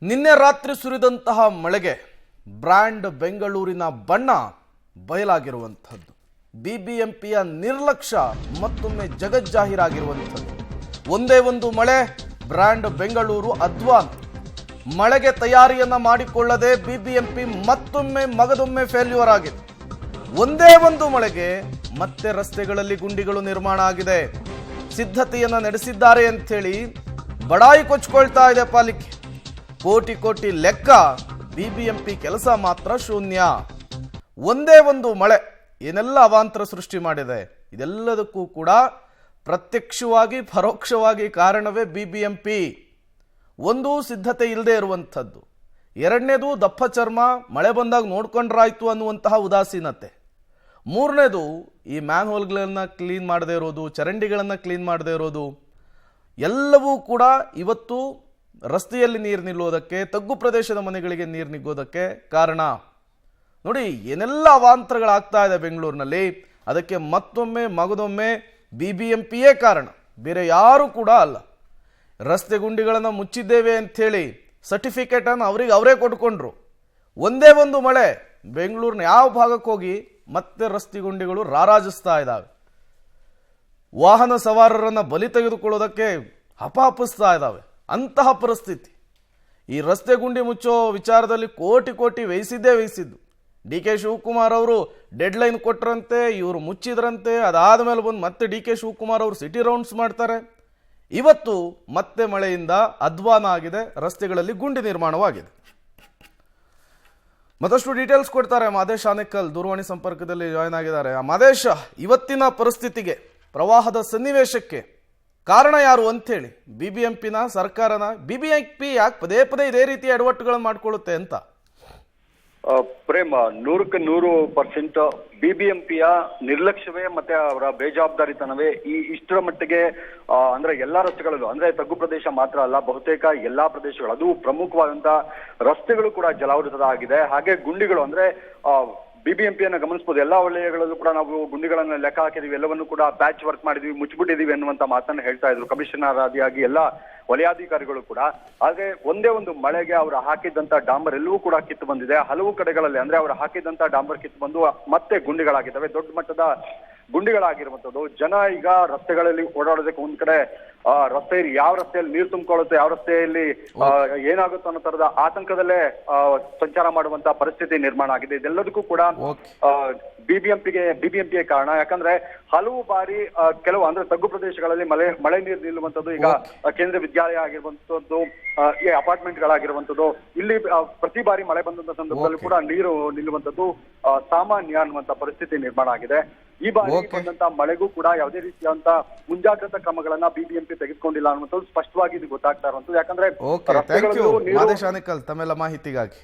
ನಿನ್ನೆ ರಾತ್ರಿ ಸುರಿದಂತಹ ಮಳೆಗೆ ಬ್ರ್ಯಾಂಡ್ ಬೆಂಗಳೂರಿನ ಬಣ್ಣ ಬಯಲಾಗಿರುವಂಥದ್ದು. ಬಿಬಿಎಂಪಿಯ ನಿರ್ಲಕ್ಷ್ಯ ಮತ್ತೊಮ್ಮೆ ಜಗಜ್ಜಾಹೀರಾಗಿರುವಂಥದ್ದು. ಒಂದೇ ಒಂದು ಮಳೆ, ಬ್ರ್ಯಾಂಡ್ ಬೆಂಗಳೂರು ಅಧ್ವಾನ. ಮಳೆಗೆ ತಯಾರಿಯನ್ನ ಮಾಡಿಕೊಳ್ಳದೆ ಬಿಬಿಎಂಪಿ ಮತ್ತೊಮ್ಮೆ ಮಗದೊಮ್ಮೆ ಫೇಲ್ಯೂರ್ ಆಗಿದೆ. ಒಂದೇ ಒಂದು ಮಳೆಗೆ ಮತ್ತೆ ರಸ್ತೆಗಳಲ್ಲಿ ಗುಂಡಿಗಳು ನಿರ್ಮಾಣ ಆಗಿದೆ. ಸಿದ್ಧತೆಯನ್ನ ನಡೆಸಿದ್ದಾರೆ ಅಂಥೇಳಿ ಬಡಾಯಿ ಕೊಚ್ಕೊಳ್ತಾ ಇದೆ ಪಾಲಿಕೆ. ಕೋಟಿ ಕೋಟಿ ಲೆಕ್ಕ, ಬಿಬಿಎಂಪಿ ಕೆಲಸ ಮಾತ್ರ ಶೂನ್ಯ. ಒಂದೇ ಒಂದು ಮಳೆ ಏನೆಲ್ಲ ಅವಾಂತರ ಸೃಷ್ಟಿ ಮಾಡಿದೆ. ಇದೆಲ್ಲದಕ್ಕೂ ಕೂಡ ಪ್ರತ್ಯಕ್ಷವಾಗಿ ಪರೋಕ್ಷವಾಗಿ ಕಾರಣವೇ ಬಿಬಿಎಂಪಿ. ಒಂದು, ಸಿದ್ಧತೆ ಇಲ್ಲದೆ ಇರುವಂಥದ್ದು. ಎರಡನೇದು, ದಪ್ಪ ಚರ್ಮ, ಮಳೆ ಬಂದಾಗ ನೋಡ್ಕೊಂಡ್ರಾಯ್ತು ಅನ್ನುವಂತಹ ಉದಾಸೀನತೆ. ಮೂರನೇದು, ಈ ಮ್ಯಾನ್ ಹೋಲ್ಗಳನ್ನು ಕ್ಲೀನ್ ಮಾಡದೇ ಇರೋದು, ಚರಂಡಿಗಳನ್ನು ಕ್ಲೀನ್ ಮಾಡದೇ ಇರೋದು. ಎಲ್ಲವೂ ಕೂಡ ಇವತ್ತು ರಸ್ತೆಯಲ್ಲಿ ನೀರು ನಿಲ್ಲೋದಕ್ಕೆ, ತಗ್ಗು ಪ್ರದೇಶದ ಮನೆಗಳಿಗೆ ನೀರು ನಿಗೋದಕ್ಕೆ ಕಾರಣ. ನೋಡಿ ಏನೆಲ್ಲ ಅವಾಂತರಗಳಾಗ್ತಾ ಇದೆ ಬೆಂಗಳೂರಿನಲ್ಲಿ. ಅದಕ್ಕೆ ಮತ್ತೊಮ್ಮೆ ಮಗದೊಮ್ಮೆ ಬಿಬಿಎಂಪಿಯೇ ಕಾರಣ, ಬೇರೆ ಯಾರು ಕೂಡ ಅಲ್ಲ. ರಸ್ತೆ ಗುಂಡಿಗಳನ್ನು ಮುಚ್ಚಿದ್ದೇವೆ ಅಂಥೇಳಿ ಸರ್ಟಿಫಿಕೇಟನ್ನು ಅವರೇ ಕೊಟ್ಕೊಂಡ್ರು. ಒಂದೇ ಒಂದು ಮಳೆ ಬೆಂಗಳೂರಿನ ಯಾವ ಭಾಗಕ್ಕೆ ಹೋಗಿ ಮತ್ತೆ ರಸ್ತೆ ಗುಂಡಿಗಳು ರಾರಾಜಿಸ್ತಾ ಇದ್ದಾವೆ. ವಾಹನ ಸವಾರರನ್ನು ಬಲಿ ತೆಗೆದುಕೊಳ್ಳೋದಕ್ಕೆ ಹಪಾಪಿಸ್ತಾ ಇದ್ದಾವೆ. ಅಂತಹ ಪರಿಸ್ಥಿತಿ. ಈ ರಸ್ತೆ ಗುಂಡಿ ಮುಚ್ಚೋ ವಿಚಾರದಲ್ಲಿ ಕೋಟಿ ಕೋಟಿ ವ್ಯಯಿಸಿದ್ದು. ಡಿ ಕೆ ಶಿವಕುಮಾರ್ ಅವರು ಡೆಡ್ಲೈನ್ ಕೊಟ್ಟರಂತೆ, ಇವರು ಮುಚ್ಚಿದ್ರಂತೆ. ಅದಾದ ಮೇಲೆ ಬಂದು ಮತ್ತೆ ಡಿ ಕೆ ಶಿವಕುಮಾರ್ ಅವರು ಸಿಟಿ ರೌಂಡ್ಸ್ ಮಾಡ್ತಾರೆ. ಇವತ್ತು ಮತ್ತೆ ಮಳೆಯಿಂದ ಅಧ್ವಾನ ಆಗಿದೆ, ರಸ್ತೆಗಳಲ್ಲಿ ಗುಂಡಿ ನಿರ್ಮಾಣವಾಗಿದೆ. ಮತ್ತಷ್ಟು ಡೀಟೇಲ್ಸ್ ಕೊಡ್ತಾರೆ ಮಾದೇಶ್ ಆನೇಕಲ್, ದೂರವಾಣಿ ಸಂಪರ್ಕದಲ್ಲಿ ಜಾಯ್ನ್ ಆಗಿದ್ದಾರೆ. ಮಾದೇಶ್, ಇವತ್ತಿನ ಪರಿಸ್ಥಿತಿಗೆ, ಪ್ರವಾಹದ ಸನ್ನಿವೇಶಕ್ಕೆ ಕಾರಣ ಯಾರು ಅಂಥೇಳಿ, ಬಿಬಿಎಂಪಿನ, ಸರ್ಕಾರನ? ಬಿಬಿಎಂಪಿ ಯಾಕೆ ಪದೇ ಪದೇ ಇದೇ ರೀತಿಯ ಎಡವಟ್ಟುಗಳನ್ನು ಮಾಡ್ಕೊಳ್ಳುತ್ತೆ ಅಂತ? ಪ್ರೇಮ್, 100% ಬಿಬಿಎಂಪಿಯ ನಿರ್ಲಕ್ಷ್ಯವೇ ಮತ್ತೆ ಅವರ ಬೇಜವಾಬ್ದಾರಿತನವೇ ಇಷ್ಟರ ಮಟ್ಟಿಗೆ ಅಂದ್ರೆ ಎಲ್ಲಾ ರಸ್ತೆಗಳಲ್ಲೂ, ಅಂದ್ರೆ ತಗ್ಗು ಪ್ರದೇಶ ಮಾತ್ರ ಅಲ್ಲ, ಬಹುತೇಕ ಎಲ್ಲಾ ಪ್ರದೇಶಗಳು, ಅದು ಪ್ರಮುಖವಾದಂತಹ ರಸ್ತೆಗಳು ಕೂಡ ಜಲಾವೃತ ಆಗಿದೆ. ಹಾಗೆ ಗುಂಡಿಗಳು, ಅಂದ್ರೆ ಬಿಬಿಎಂಪಿಯನ್ನ ಗಮನಿಸಬಹುದು. ಎಲ್ಲಾ ವಲಯಗಳಲ್ಲೂ ಕೂಡ ನಾವು ಗುಂಡಿಗಳನ್ನ ಲೆಕ್ಕ ಹಾಕಿದೀವಿ, ಎಲ್ಲವನ್ನು ಕೂಡ ಪ್ಯಾಚ್ ವರ್ಕ್ ಮಾಡಿದೀವಿ, ಮುಚ್ಚಿಬಿಟ್ಟಿದೀವಿ ಅನ್ನುವಂತ ಮಾತನ್ನ ಹೇಳ್ತಾ ಇದ್ರು ಕಮಿಷನರ್ ಆದಿಯಾಗಿ ಎಲ್ಲ ವಲಯಾಧಿಕಾರಿಗಳು ಕೂಡ. ಆದ್ರೆ ಒಂದೇ ಒಂದು ಮಳೆಗೆ ಅವರು ಹಾಕಿದ್ದಂತ ಡಾಂಬರ್ ಎಲ್ಲವೂ ಕೂಡ ಕಿತ್ತು ಬಂದಿದೆ. ಹಲವು ಕಡೆಗಳಲ್ಲಿ ಅಂದ್ರೆ ಅವರು ಹಾಕಿದಂತ ಡಾಂಬರ್ ಕಿತ್ತು ಬಂದು ಮತ್ತೆ ಗುಂಡಿಗಳಾಗಿದ್ದಾವೆ, ದೊಡ್ಡ ಮಟ್ಟದ ಗುಂಡಿಗಳಾಗಿರುವಂತದ್ದು. ಜನ ಈಗ ರಸ್ತೆಗಳಲ್ಲಿ ಓಡಾಡೋದಕ್ಕೆ ಒಂದ್ ಕಡೆ ರಸ್ತೆಯಲ್ಲಿ ಯಾವ ರಸ್ತೆಯಲ್ಲಿ ನೀರು ತುಂಬಿಕೊಳ್ಳುತ್ತೆ, ಯಾವ ರಸ್ತೆಯಲ್ಲಿ ಏನಾಗುತ್ತೋ ಅನ್ನೋ ತರದ ಆತಂಕದಲ್ಲೇ ಸಂಚಾರ ಮಾಡುವಂತ ಪರಿಸ್ಥಿತಿ ನಿರ್ಮಾಣ ಆಗಿದೆ. ಇದೆಲ್ಲದಕ್ಕೂ ಕೂಡ ಬಿಬಿಎಂಪಿಗೆ ಕಾರಣ. ಯಾಕಂದ್ರೆ ಹಲವು ಬಾರಿ ಕೆಲವು ಅಂದ್ರೆ ತಗ್ಗು ಪ್ರದೇಶಗಳಲ್ಲಿ ಮಳೆ ನೀರು ನಿಲ್ಲುವಂಥದ್ದು, ಈಗ ಕೇಂದ್ರ ವಿದ್ಯಾಲಯ ಆಗಿರುವಂತದ್ದು, ಈ ಅಪಾರ್ಟ್ಮೆಂಟ್ ಗಳಾಗಿರುವಂತದ್ದು, ಇಲ್ಲಿ ಪ್ರತಿ ಬಾರಿ ಮಳೆ ಬಂದಂತ ಸಂದರ್ಭದಲ್ಲಿ ಕೂಡ ನೀರು ನಿಲ್ಲುವಂಥದ್ದು ಸಾಮಾನ್ಯ ಅನ್ನುವಂತ ಪರಿಸ್ಥಿತಿ ನಿರ್ಮಾಣ ಆಗಿದೆ. ಈ ಬಾರಿ ಬಂದಂತ ಮಳೆಗೂ ಕೂಡ ಯಾವುದೇ ರೀತಿಯಾದಂತ ಮುಂಜಾಗ್ರತಾ ಕ್ರಮಗಳನ್ನ ಬಿಬಿಎಂಪಿ ತೆಗೆದುಕೊಂಡಿಲ್ಲ ಅನ್ನುವಂಥದ್ದು ಸ್ಪಷ್ಟವಾಗಿ ಇದು ಗೊತ್ತಾಗ್ತಾ ಇರುವಂತದ್ದು. ಯಾಕಂದ್ರೆ ಮಾಹಿತಿಗಾಗಿ